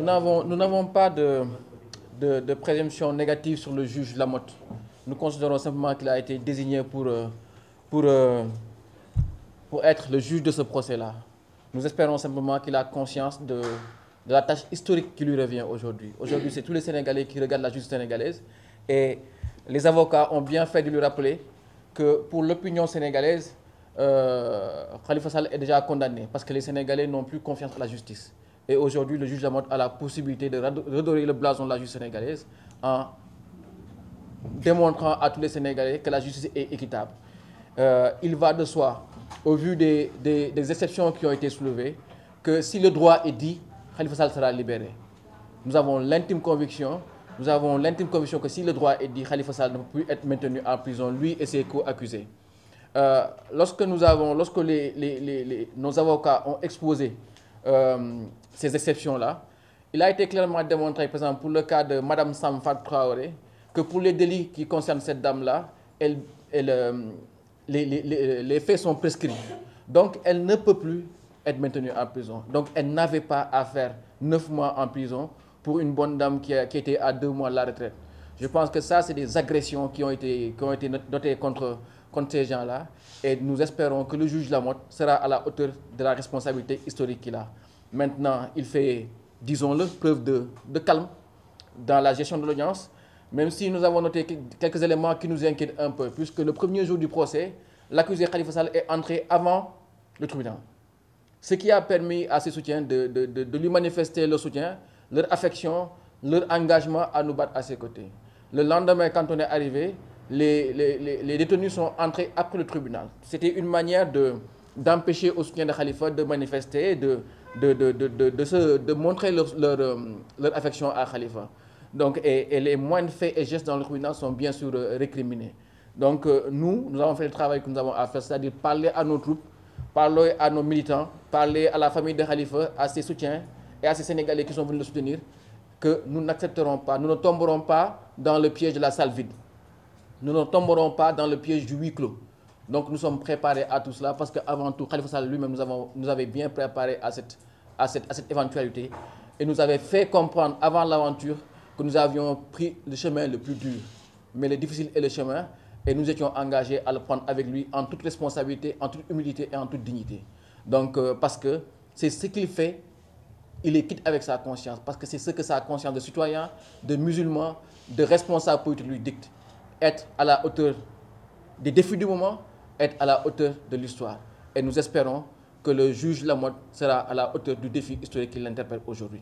Nous n'avons pas de présomption négative sur le juge Lamotte. Nous considérons simplement qu'il a été désigné pour, être le juge de ce procès-là. Nous espérons simplement qu'il a conscience de la tâche historique qui lui revient aujourd'hui. Aujourd'hui, c'est tous les Sénégalais qui regardent la justice sénégalaise et les avocats ont bien fait de lui rappeler que pour l'opinion sénégalaise, Khalifa Sall est déjà condamné parce que les Sénégalais n'ont plus confiance en la justice. Et aujourd'hui, le juge Lamotte a la possibilité de redorer le blason de la justice sénégalaise en démontrant à tous les Sénégalais que la justice est équitable. Il va de soi, au vu des exceptions qui ont été soulevées, que si le droit est dit, Khalifa Sall sera libéré. Nous avons l'intime conviction que si le droit est dit, Khalifa Sall ne peut plus être maintenu en prison, lui et ses co-accusés. Lorsque nos avocats ont exposé ces exceptions-là, il a été clairement démontré, par exemple, pour le cas de Mme Sam Fat Traoré, que pour les délits qui concernent cette dame-là, les faits sont prescrits. Donc, elle ne peut plus être maintenue en prison. Donc, elle n'avait pas à faire 9 mois en prison pour une bonne dame qui était à 2 mois de la retraite. Je pense que ça, c'est des agressions qui ont été notées contre ces gens-là. Et nous espérons que le juge Lamotte sera à la hauteur de la responsabilité historique qu'il a. Maintenant, il fait, disons-le, preuve de calme dans la gestion de l'audience, même si nous avons noté quelques éléments qui nous inquiètent un peu, puisque le premier jour du procès, l'accusé Khalifa Sall est entré avant le tribunal. Ce qui a permis à ses soutiens de lui manifester leur soutien, leur affection, leur engagement à nous battre à ses côtés. Le lendemain, quand on est arrivé, les détenus sont entrés après le tribunal. C'était une manière d'empêcher aux soutiens de Khalifa de manifester, de montrer leur affection à Khalifa. Donc, et les moindres faits et gestes dans le tribunal sont bien sûr récriminés. Donc nous avons fait le travail que nous avons à faire, c'est-à-dire parler à nos troupes, parler à nos militants, parler à la famille de Khalifa, à ses soutiens et à ces Sénégalais qui sont venus le soutenir, que nous n'accepterons pas, nous ne tomberons pas dans le piège de la salle vide. Nous ne tomberons pas dans le piège du huis clos. Donc nous sommes préparés à tout cela parce qu'avant tout, Khalifa Sall lui-même nous avait bien préparé à cette éventualité et nous avait fait comprendre avant l'aventure que nous avions pris le chemin le plus dur. Mais le difficile est le chemin et nous étions engagés à le prendre avec lui en toute responsabilité, en toute humilité et en toute dignité. Donc parce que c'est ce qu'il fait, il est quitte avec sa conscience, parce que c'est ce que sa conscience de citoyen, de musulman, de responsable politique lui dicte. Être à la hauteur des défis du moment, être à la hauteur de l'histoire. Et nous espérons que le juge Lamotte sera à la hauteur du défi historique qui l'interpelle aujourd'hui.